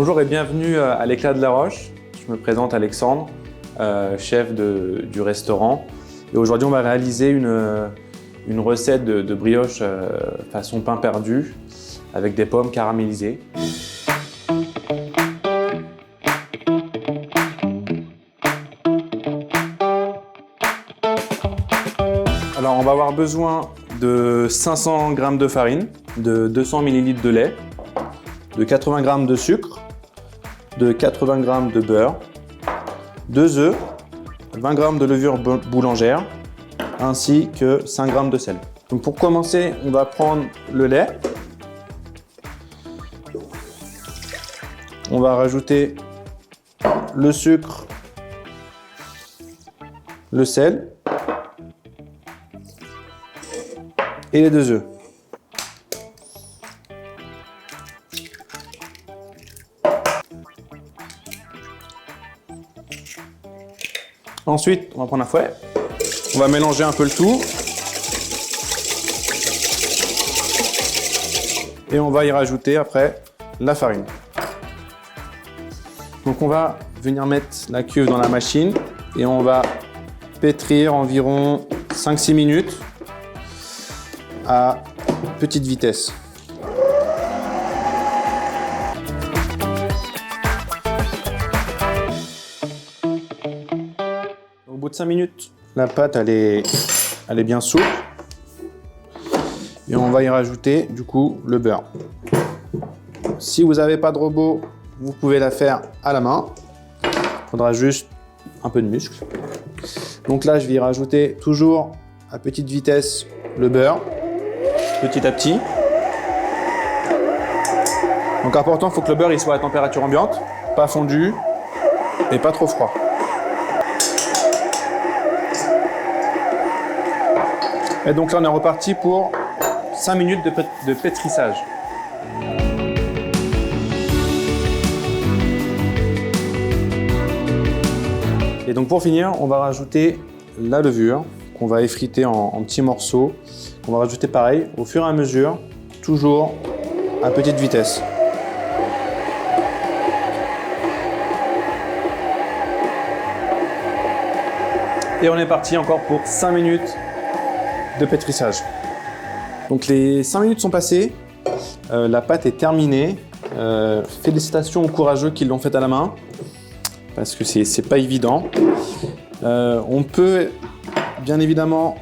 Bonjour et bienvenue à l'Éclat de la Roche. Je me présente Alexandre, chef du restaurant. Et aujourd'hui, on va réaliser une recette de brioche façon pain perdu avec des pommes caramélisées. Alors, on va avoir besoin de 500 g de farine, de 200 ml de lait, de 80 g de sucre, de 80 g de beurre, 2 œufs, 20 g de levure boulangère, ainsi que 5 g de sel. Donc pour commencer, on va prendre le lait. On va rajouter le sucre, le sel et les 2 œufs. Ensuite, on va prendre un fouet. On va mélanger un peu le tout. Et on va y rajouter après la farine. Donc on va venir mettre la cuve dans la machine et on va pétrir environ 5-6 minutes à petite vitesse. Au bout de 5 minutes, la pâte elle est bien souple. Et on va y rajouter du coup le beurre. Si vous n'avez pas de robot, vous pouvez la faire à la main. Il faudra juste un peu de muscle. Donc là, je vais y rajouter toujours à petite vitesse le beurre, petit à petit. Donc important, il faut que le beurre il soit à température ambiante, pas fondu et pas trop froid. Et donc là, on est reparti pour 5 minutes de pétrissage. Et donc pour finir, on va rajouter la levure qu'on va effriter en petits morceaux. On va rajouter pareil au fur et à mesure, toujours à petite vitesse. Et on est parti encore pour 5 minutes de pétrissage. Donc les 5 minutes sont passées, la pâte est terminée. Félicitations aux courageux qui l'ont faite à la main, parce que c'est pas évident. On peut bien évidemment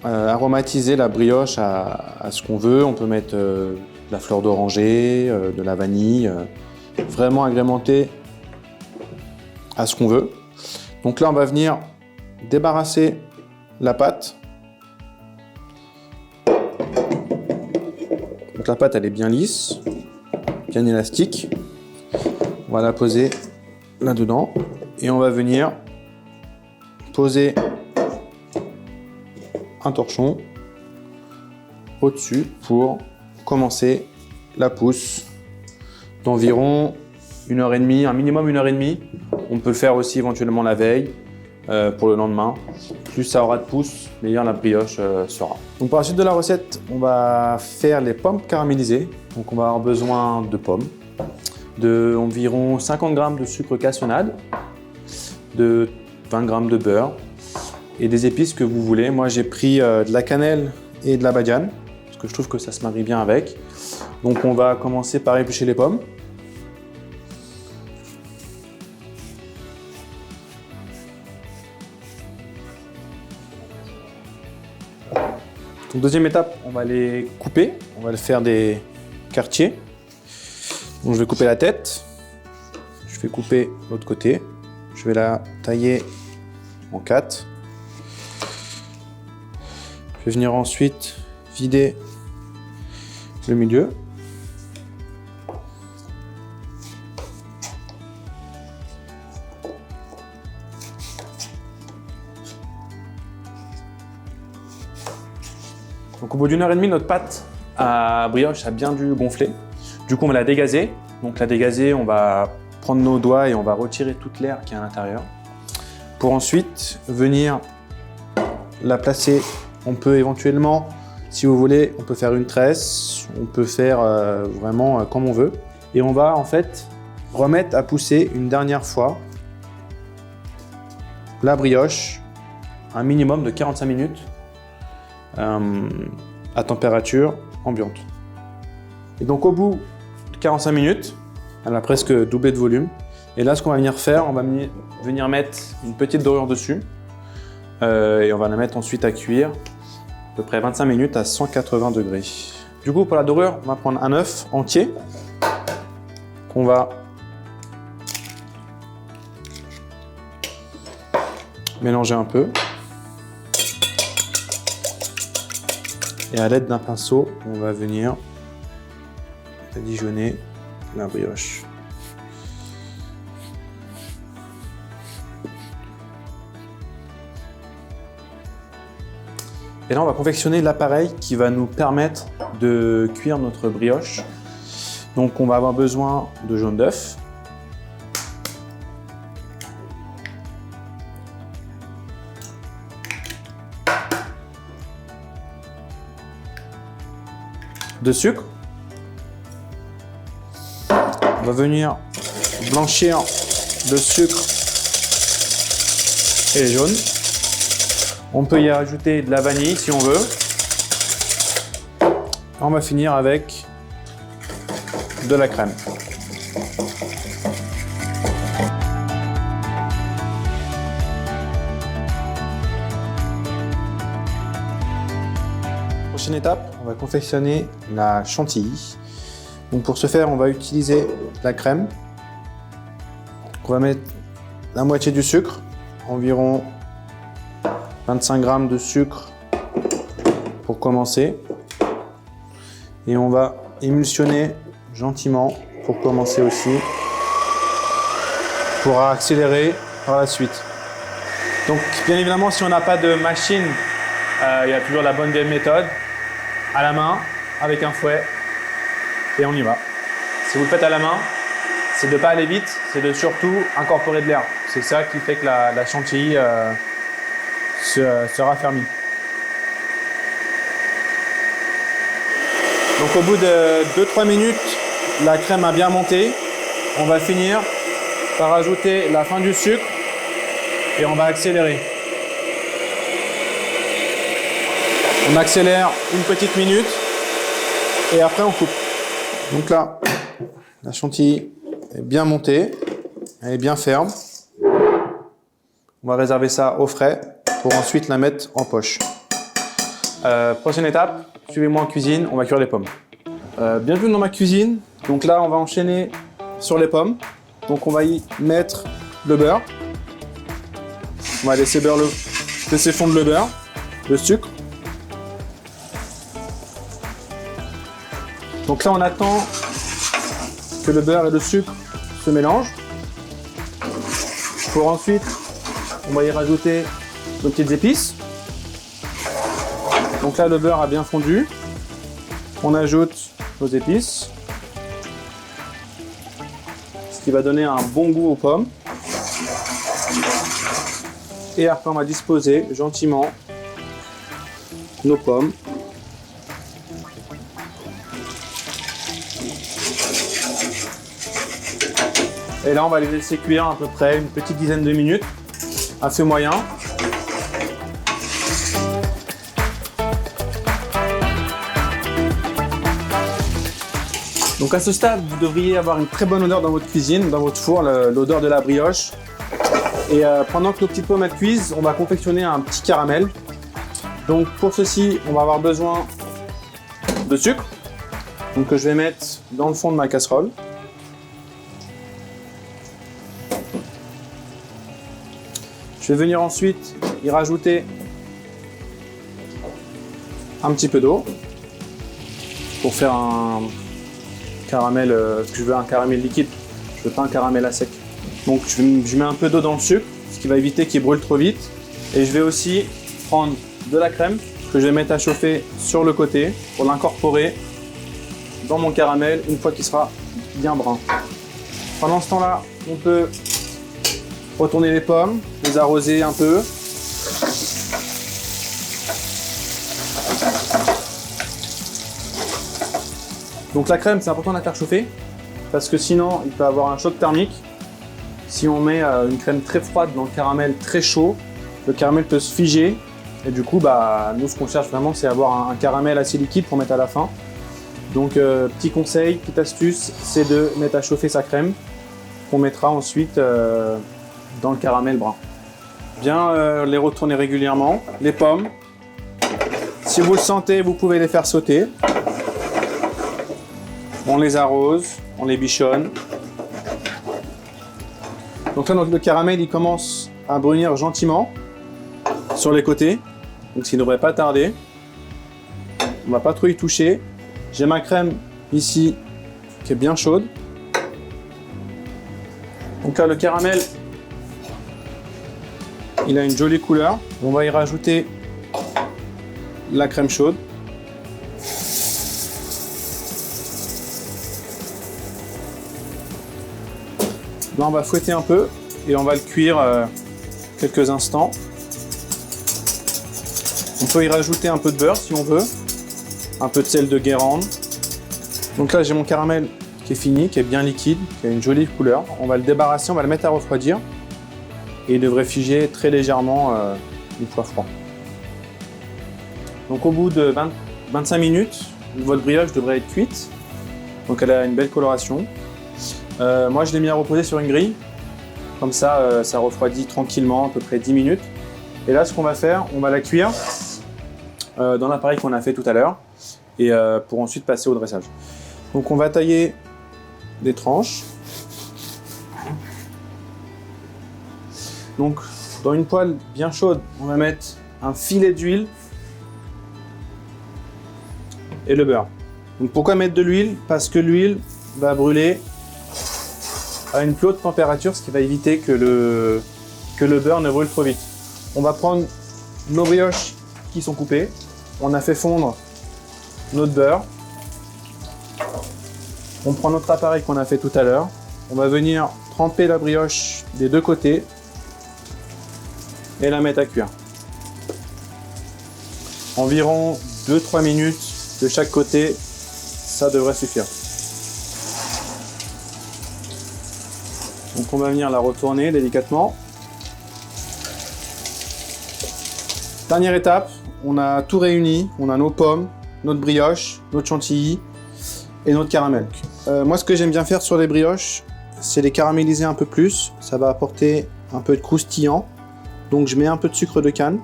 aromatiser la brioche à ce qu'on veut. On peut mettre de la fleur d'oranger, de la vanille, vraiment agrémenter à ce qu'on veut. Donc là, on va venir débarrasser la pâte. Donc la pâte elle est bien lisse, bien élastique. On va la poser là-dedans et on va venir poser un torchon au-dessus pour commencer la pousse d'environ 1h30, un minimum 1h30. On peut le faire aussi éventuellement la veille pour le lendemain. Plus ça aura de pousse, meilleure la brioche sera. Donc pour la suite de la recette, on va faire les pommes caramélisées. Donc on va avoir besoin de pommes, de environ 50 g de sucre cassonade, de 20 g de beurre et des épices que vous voulez. Moi j'ai pris de la cannelle et de la badiane parce que je trouve que ça se marie bien avec. Donc on va commencer par éplucher les pommes. Donc, deuxième étape, on va les couper. On va le faire des quartiers. Donc je vais couper la tête. Je vais couper l'autre côté. Je vais la tailler en 4. Je vais venir ensuite vider le milieu. Donc au bout d'1h30, notre pâte à brioche a bien dû gonfler. Du coup, on va la dégazer. Donc la dégazer, on va prendre nos doigts et on va retirer toute l'air qui est à l'intérieur. Pour ensuite venir la placer. On peut éventuellement, si vous voulez, on peut faire une tresse, on peut faire vraiment comme on veut. Et on va en fait remettre à pousser une dernière fois la brioche, un minimum de 45 minutes à température ambiante. Et donc au bout de 45 minutes, elle a presque doublé de volume. Et là, ce qu'on va venir faire, on va venir mettre une petite dorure dessus et on va la mettre ensuite à cuire à peu près 25 minutes à 180 degrés. Du coup, pour la dorure, on va prendre un œuf entier qu'on va mélanger un peu. Et à l'aide d'un pinceau, on va venir badigeonner la brioche. Et là, on va confectionner l'appareil qui va nous permettre de cuire notre brioche. Donc, on va avoir besoin de jaune d'œuf, de sucre. On va venir blanchir le sucre et les jaunes. On peut y rajouter de la vanille si on veut. On va finir avec de la crème. Prochaine étape, on va confectionner la chantilly. Donc pour ce faire, on va utiliser la crème. On va mettre la moitié du sucre, environ 25 g de sucre pour commencer. Et on va émulsionner gentiment pour commencer aussi, pour accélérer par la suite. Donc bien évidemment, si on n'a pas de machine, il y a toujours la bonne vieille méthode, à la main, avec un fouet, et on y va. Si vous le faites à la main, c'est de ne pas aller vite, c'est de surtout incorporer de l'air. C'est ça qui fait que la chantilly se raffermit. Donc au bout de 2-3 minutes, la crème a bien monté. On va finir par ajouter la fin du sucre et on va accélérer. On accélère une petite minute et après on coupe. Donc là, la chantilly est bien montée, elle est bien ferme. On va réserver ça au frais pour ensuite la mettre en poche. Prochaine étape, suivez-moi en cuisine, on va cuire les pommes. Bienvenue dans ma cuisine. Donc là, on va enchaîner sur les pommes. Donc on va y mettre le beurre. On va laisser fondre le beurre, le sucre. Donc là, on attend que le beurre et le sucre se mélangent. Pour ensuite, on va y rajouter nos petites épices. Donc là, le beurre a bien fondu. On ajoute nos épices, ce qui va donner un bon goût aux pommes. Et après, on va disposer gentiment nos pommes. Et là, on va les laisser cuire à peu près une petite dizaine de minutes, à feu moyen. Donc à ce stade, vous devriez avoir une très bonne odeur dans votre cuisine, dans votre four, l'odeur de la brioche. Et pendant que nos petites pommes cuisent, on va confectionner un petit caramel. Donc pour ceci, on va avoir besoin de sucre, donc que je vais mettre dans le fond de ma casserole. Je vais venir ensuite y rajouter un petit peu d'eau pour faire un caramel, parce que je veux un caramel liquide, je veux pas un caramel à sec. Donc je mets un peu d'eau dans le sucre, ce qui va éviter qu'il brûle trop vite. Et je vais aussi prendre de la crème que je vais mettre à chauffer sur le côté pour l'incorporer dans mon caramel une fois qu'il sera bien brun. Pendant ce temps-là, on peut retourner les pommes, les arroser un peu. Donc la crème, c'est important de la faire chauffer parce que sinon il peut avoir un choc thermique. Si on met une crème très froide dans le caramel très chaud, le caramel peut se figer et du coup nous ce qu'on cherche vraiment c'est avoir un caramel assez liquide pour mettre à la fin. Donc petit conseil, petite astuce, c'est de mettre à chauffer sa crème qu'on mettra ensuite dans le caramel brun. Bien les retourner régulièrement. Les pommes, si vous le sentez, vous pouvez les faire sauter. On les arrose, on les bichonne. Donc là, le caramel, il commence à brunir gentiment sur les côtés. Donc ça ne devrait pas tarder. On ne va pas trop y toucher. J'ai ma crème ici qui est bien chaude. Donc là, le caramel, il a une jolie couleur. On va y rajouter la crème chaude. Là, on va fouetter un peu et on va le cuire quelques instants. On peut y rajouter un peu de beurre si on veut, un peu de sel de Guérande. Donc là, j'ai mon caramel qui est fini, qui est bien liquide, qui a une jolie couleur. On va le débarrasser, on va le mettre à refroidir et il devrait figer très légèrement une fois froid. Donc au bout de 25 minutes, votre brioche devrait être cuite. Donc elle a une belle coloration. Moi je l'ai mis à reposer sur une grille, comme ça ça refroidit tranquillement, à peu près 10 minutes. Et là ce qu'on va faire, on va la cuire dans l'appareil qu'on a fait tout à l'heure et pour ensuite passer au dressage. Donc on va tailler des tranches. Donc dans une poêle bien chaude, on va mettre un filet d'huile et le beurre. Donc pourquoi mettre de l'huile? Parce que l'huile va brûler à une plus haute température, ce qui va éviter que le beurre ne brûle trop vite. On va prendre nos brioches qui sont coupées. On a fait fondre notre beurre. On prend notre appareil qu'on a fait tout à l'heure. On va venir tremper la brioche des deux côtés et la mettre à cuire. Environ 2-3 minutes de chaque côté, ça devrait suffire. Donc on va venir la retourner délicatement. Dernière étape, on a tout réuni. On a nos pommes, notre brioche, notre chantilly et notre caramel. Moi ce que j'aime bien faire sur les brioches, c'est les caraméliser un peu plus. Ça va apporter un peu de croustillant. Donc je mets un peu de sucre de canne.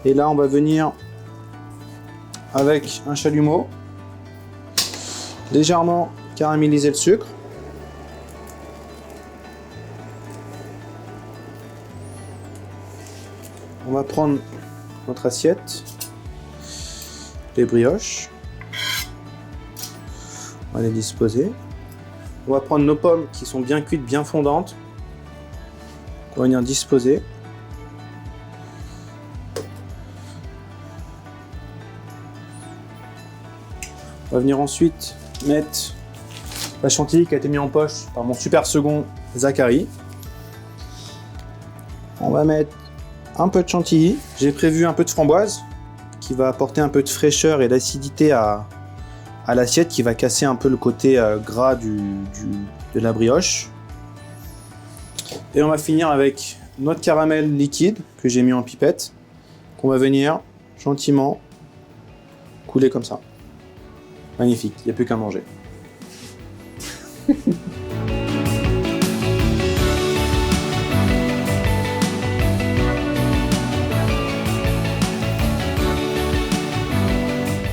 Et là on va venir avec un chalumeau légèrement caraméliser le sucre. On va prendre notre assiette, les brioches, on va les disposer. On va prendre nos pommes qui sont bien cuites, bien fondantes. On va venir disposer. On va venir ensuite mettre la chantilly qui a été mise en poche par mon super second Zachary. On va mettre un peu de chantilly. J'ai prévu un peu de framboise qui va apporter un peu de fraîcheur et d'acidité à l'assiette, qui va casser un peu le côté gras de la brioche. Et on va finir avec notre caramel liquide que j'ai mis en pipette, qu'on va venir gentiment couler comme ça. Magnifique, il n'y a plus qu'à manger.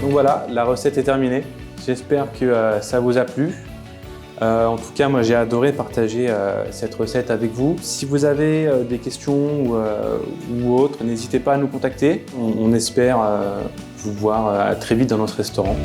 Donc voilà, la recette est terminée. J'espère que ça vous a plu. En tout cas, moi j'ai adoré partager cette recette avec vous. Si vous avez des questions ou autres, n'hésitez pas à nous contacter. On espère vous voir très vite dans notre restaurant.